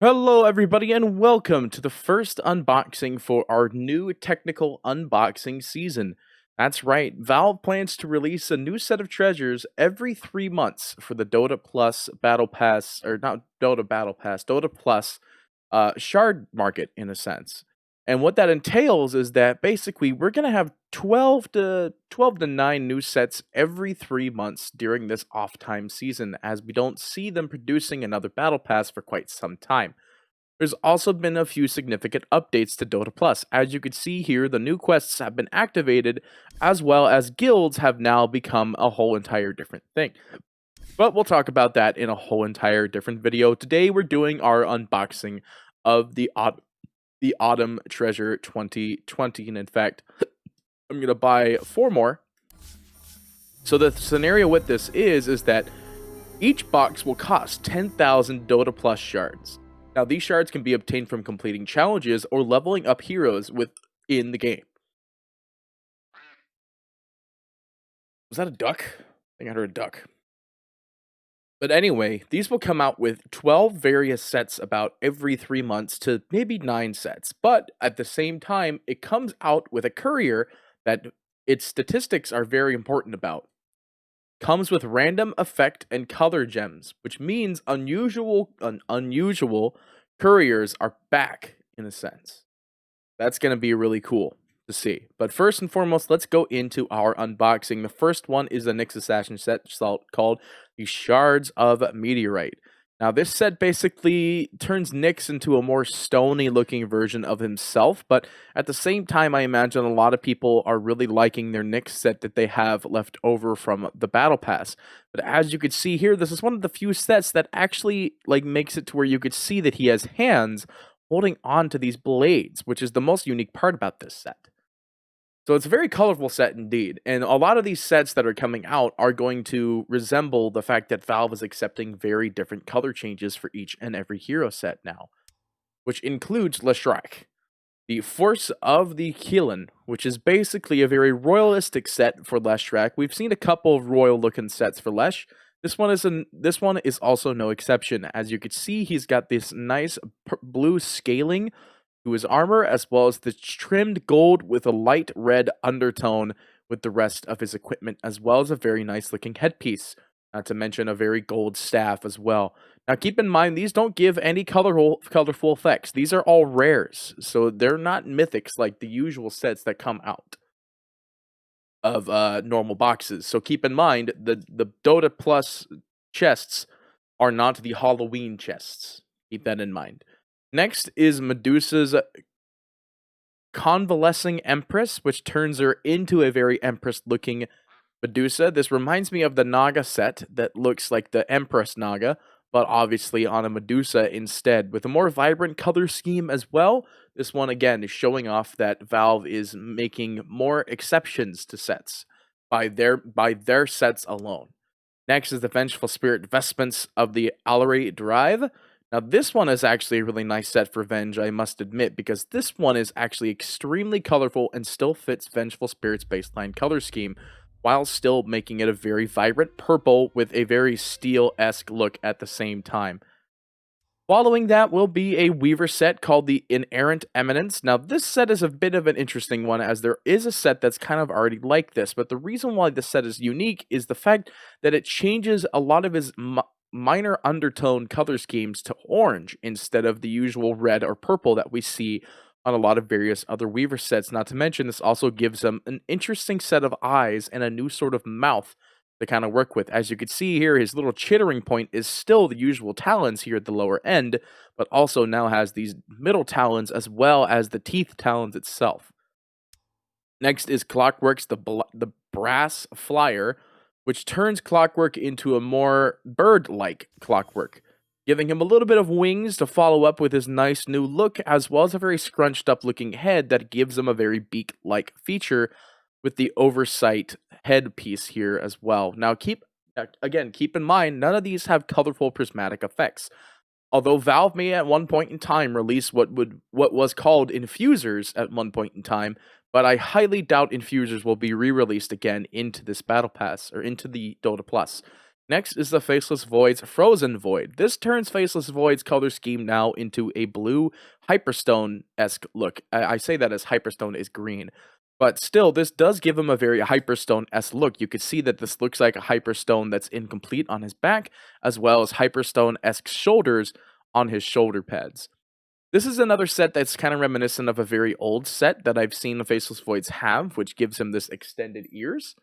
Hello, everybody, and welcome to the first unboxing for our new technical unboxing season. That's right, Valve plans to release a new set of treasures every 3 months for the Dota Plus Battle Pass, or not Dota Battle Pass, Dota Plus shard market, in a sense. And what that entails is that basically we're going to have 12 to 9 new sets every 3 months during this off time season, as we don't see them producing another battle pass for quite some time. There's also been a few significant updates to Dota Plus. As you can see here, the new quests have been activated, as well as guilds have now become a whole entire different thing. But we'll talk about that in a whole entire different video. Today we're doing our unboxing of the Autumn Treasure 2020, and in fact, I'm going to buy 4 more. So the scenario with this is that each box will cost 10,000 Dota Plus shards. Now, these shards can be obtained from completing challenges or leveling up heroes within the game. Was that a duck? I think I heard a duck. But anyway, these will come out with 12 various sets about every 3 months to maybe 9 sets. But at the same time, it comes out with a courier that its statistics are very important about. Comes with random effect and color gems, which means unusual couriers are back in a sense. That's going to be really cool to see. But first and foremost, let's go into our unboxing. The first one is the Nyx Assassin set called the Shards of Meteorite. Now, this set basically turns Nyx into a more stony looking version of himself, but at the same time, I imagine a lot of people are really liking their Nyx set that they have left over from the Battle Pass. But as you can see here, this is one of the few sets that actually makes it to where you could see that he has hands holding on to these blades, which is the most unique part about this set. So it's a very colorful set indeed, and a lot of these sets that are coming out are going to resemble the fact that Valve is accepting very different color changes for each and every hero set now, which includes Leshrac, the Force of the Keelan, which is basically a very royalistic set for Leshrac. We've seen a couple of royal-looking sets for Lesh. This one is also no exception. As you can see, he's got this nice blue scaling to his armor, as well as the trimmed gold with a light red undertone with the rest of his equipment, as well as a very nice looking headpiece, not to mention a very gold staff as well. Now keep in mind, these don't give any colorful effects. These are all rares, so they're not mythics like the usual sets that come out of normal boxes. So keep in mind, the Dota Plus chests are not the Halloween chests. Keep that in mind. Next is Medusa's Convalescing Empress, which turns her into a very Empress-looking Medusa. This reminds me of the Naga set that looks like the Empress Naga, but obviously on a Medusa instead, with a more vibrant color scheme as well. This one, again, is showing off that Valve is making more exceptions to sets by their sets alone. Next is the Vengeful Spirit Vestments of the Allery Drive. Now, this one is actually a really nice set for Venge, I must admit, because this one is actually extremely colorful and still fits Vengeful Spirit's baseline color scheme, while still making it a very vibrant purple with a very steel-esque look at the same time. Following that will be a Weaver set called the Inerrant Eminence. Now, this set is a bit of an interesting one, as there is a set that's kind of already like this, but the reason why this set is unique is the fact that it changes a lot of his minor undertone color schemes to orange instead of the usual red or purple that we see on a lot of various other Weaver sets. Not to mention, this also gives him an interesting set of eyes and a new sort of mouth to kind of work with. As you can see here, his little chittering point is still the usual talons here at the lower end, but also now has these middle talons as well as the teeth talons itself. Next is Clockwork's the Brass Flyer, which turns Clockwork into a more bird-like Clockwork, giving him a little bit of wings to follow up with his nice new look, as well as a very scrunched-up looking head that gives him a very beak-like feature with the oversight headpiece here as well. Now, keep in mind, none of these have colorful prismatic effects. Although Valve may at one point in time release what was called infusers at one point in time, but I highly doubt infusers will be re-released again into this Battle Pass or into the Dota Plus. Next is the Faceless Void's Frozen Void. This turns Faceless Void's color scheme now into a blue Hyperstone-esque look. I say that as Hyperstone is green. But still, this does give him a very Hyperstone-esque look. You could see that this looks like a Hyperstone that's incomplete on his back, as well as Hyperstone-esque shoulders on his shoulder pads. This is another set that's kind of reminiscent of a very old set that I've seen the Faceless Voids have, which gives him this extended ears.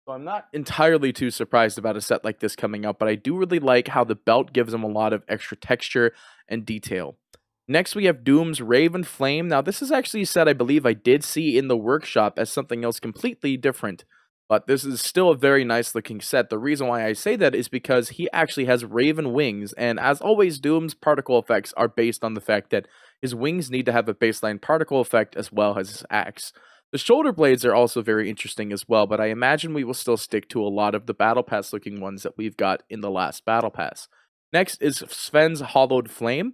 So I'm not entirely too surprised about a set like this coming out, but I do really like how the belt gives him a lot of extra texture and detail. Next, we have Doom's Raven Flame. Now, this is actually a set I believe I did see in the workshop as something else completely different, but this is still a very nice looking set. The reason why I say that is because he actually has raven wings, and as always, Doom's particle effects are based on the fact that his wings need to have a baseline particle effect as well as his axe. The shoulder blades are also very interesting as well, but I imagine we will still stick to a lot of the Battle Pass looking ones that we've got in the last Battle Pass. Next is Sven's Hollowed Flame.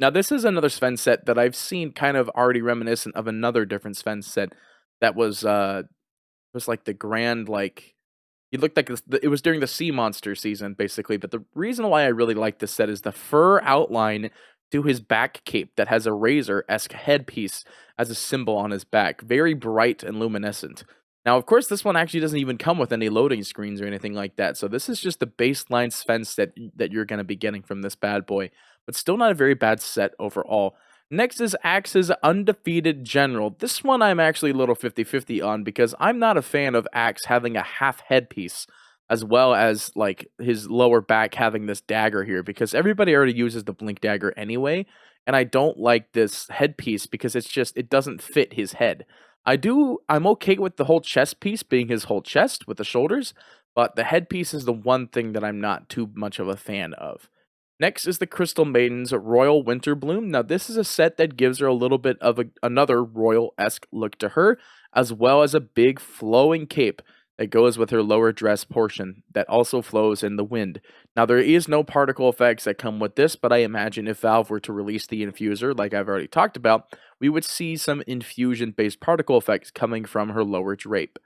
Now, this is another Sven set that I've seen kind of already reminiscent of another different Sven set that was like the grand, like, he looked like it was during the Sea Monster season, basically. But the reason why I really like this set is the fur outline to his back cape that has a razor-esque headpiece as a symbol on his back. Very bright and luminescent. Now, of course, this one actually doesn't even come with any loading screens or anything like that. So this is just the baseline Sven set that you're going to be getting from this bad boy. But still not a very bad set overall. Next is Axe's Undefeated General. This one I'm actually a little 50-50 on because I'm not a fan of Axe having a half headpiece as well as like his lower back having this dagger here because everybody already uses the blink dagger anyway, and I don't like this headpiece because it doesn't fit his head. I'm okay with the whole chest piece being his whole chest with the shoulders, but the headpiece is the one thing that I'm not too much of a fan of. Next is the Crystal Maiden's Royal Winter Bloom. Now, this is a set that gives her a little bit of another royal-esque look to her, as well as a big flowing cape that goes with her lower dress portion that also flows in the wind. Now, there is no particle effects that come with this, but I imagine if Valve were to release the infuser, like I've already talked about, we would see some infusion-based particle effects coming from her lower drape.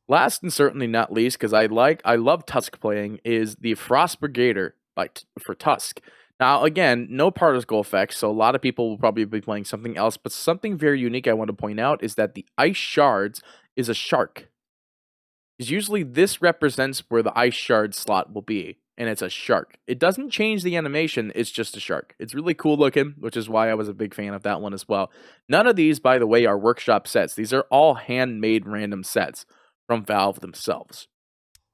Last and certainly not least, because I love Tusk playing, is the Frost Brigader for Tusk. Now, again, no particle effects, so a lot of people will probably be playing something else, but something very unique I want to point out is that the Ice Shards is a shark. Because usually this represents where the Ice Shard slot will be, and it's a shark. It doesn't change the animation, it's just a shark. It's really cool looking, which is why I was a big fan of that one as well. None of these, by the way, are workshop sets. These are all handmade random sets from Valve themselves.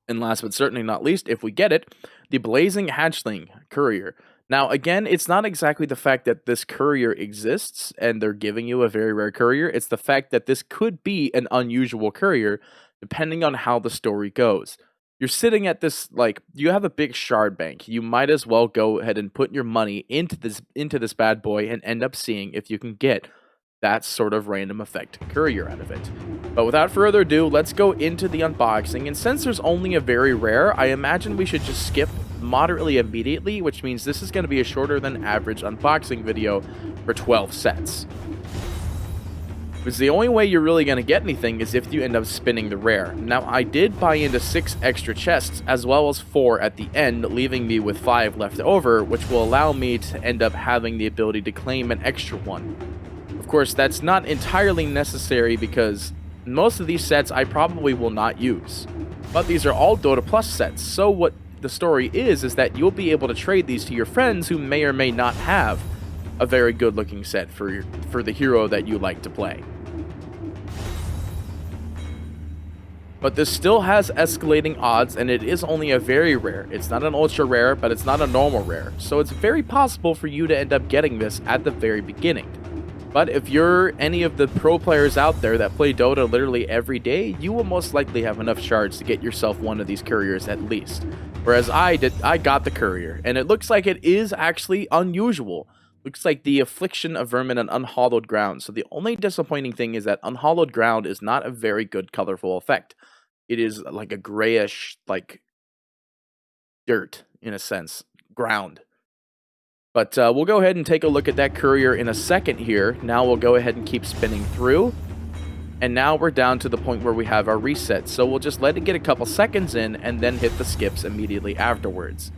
And last but certainly not least, if we get it, the Blazing Hatchling Courier. Now, again, it's not exactly the fact that this courier exists and they're giving you a very rare courier. It's the fact that this could be an unusual courier depending on how the story goes. You're sitting at this, like, you have a big shard bank. You might as well go ahead and put your money into this bad boy and end up seeing if you can get that sort of random effect courier out of it. But without further ado, let's go into the unboxing, and since there's only a very rare, I imagine we should just skip moderately immediately, which means this is going to be a shorter than average unboxing video for 12 sets. Because the only way you're really going to get anything is if you end up spinning the rare. Now, I did buy into 6 extra chests, as well as 4 at the end, leaving me with 5 left over, which will allow me to end up having the ability to claim an extra one. Of course, that's not entirely necessary because most of these sets I probably will not use. But these are all Dota Plus sets, so what the story is that you'll be able to trade these to your friends who may or may not have a very good looking set for the hero that you like to play. But this still has escalating odds, and it is only a very rare. It's not an ultra rare, but it's not a normal rare, so it's very possible for you to end up getting this at the very beginning. But if you're any of the pro players out there that play Dota literally every day, you will most likely have enough shards to get yourself one of these couriers at least. Whereas I got the courier, and it looks like it is actually unusual. Looks like the Affliction of Vermin and Unhallowed Ground. So the only disappointing thing is that Unhallowed Ground is not a very good colorful effect. It is like a grayish, like dirt, in a sense, ground. But we'll go ahead and take a look at that courier in a second here. Now we'll go ahead and keep spinning through. And now we're down to the point where we have our reset, so we'll just let it get a couple seconds in and then hit the skips immediately afterwards.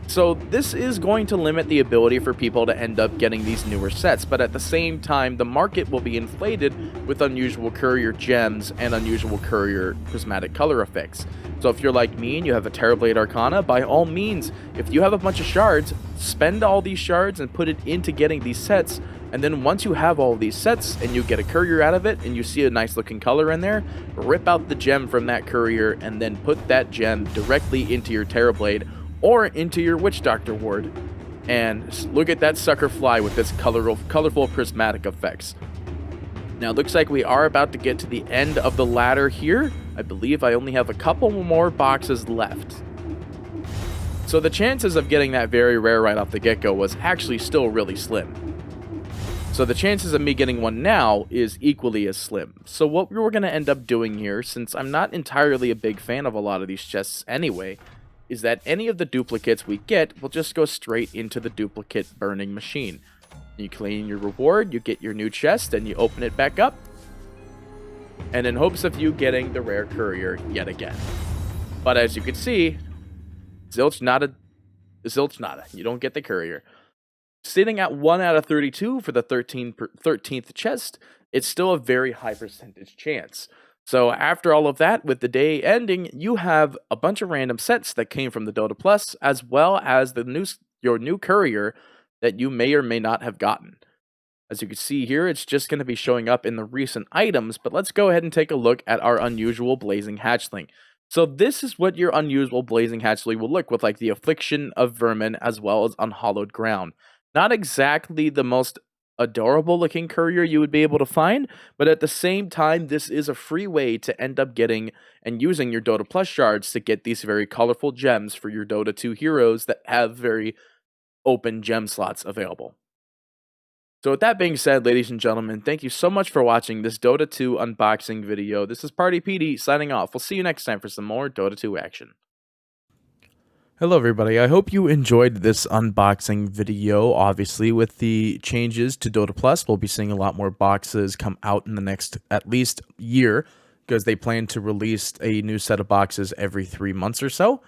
So this is going to limit the ability for people to end up getting these newer sets, but at the same time, the market will be inflated with unusual Courier gems and unusual Courier prismatic color effects. So if you're like me and you have a Terrorblade Arcana, by all means, if you have a bunch of shards, spend all these shards and put it into getting these sets, and then once you have all these sets and you get a Courier out of it and you see a nice looking color in there, rip out the gem from that Courier and then put that gem directly into your Terrorblade or into your Witch Doctor ward, and look at that sucker fly with its colorful prismatic effects. Now, it looks like we are about to get to the end of the ladder here. I believe I only have a couple more boxes left. So the chances of getting that very rare right off the get-go was actually still really slim. So the chances of me getting one now is equally as slim. So what we're going to end up doing here, since I'm not entirely a big fan of a lot of these chests anyway, is that any of the duplicates we get will just go straight into the duplicate burning machine. You claim your reward, you get your new chest, and you open it back up, and in hopes of you getting the rare Courier yet again. But as you can see, zilch nada, you don't get the Courier. Sitting at 1 out of 32 for the 13th chest, it's still a very high percentage chance. So after all of that, with the day ending, you have a bunch of random sets that came from the Dota Plus, as well as your new Courier that you may or may not have gotten. As you can see here, it's just going to be showing up in the recent items, but let's go ahead and take a look at our unusual Blazing Hatchling. So this is what your unusual Blazing Hatchling will look with, like the Affliction of Vermin as well as Unhallowed Ground. Not exactly the most adorable looking Courier you would be able to find, but at the same time, this is a free way to end up getting and using your Dota Plus shards to get these very colorful gems for your Dota 2 heroes that have very open gem slots available. So with that being said, ladies and gentlemen, thank you so much for watching this Dota 2 unboxing video. This is Party PD signing off. We'll see you next time for some more Dota 2 action. Hello everybody, I hope you enjoyed this unboxing video. Obviously, with the changes to Dota Plus, we'll be seeing a lot more boxes come out in the next at least year, because they plan to release a new set of boxes every 3 months or so.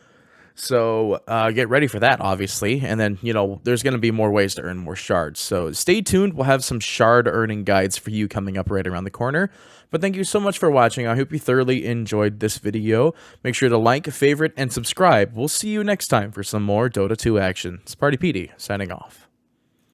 So get ready for that, obviously. And then, there's going to be more ways to earn more shards. So stay tuned. We'll have some shard earning guides for you coming up right around the corner. But thank you so much for watching. I hope you thoroughly enjoyed this video. Make sure to like, favorite, and subscribe. We'll see you next time for some more Dota 2 action. It's Party PD, signing off.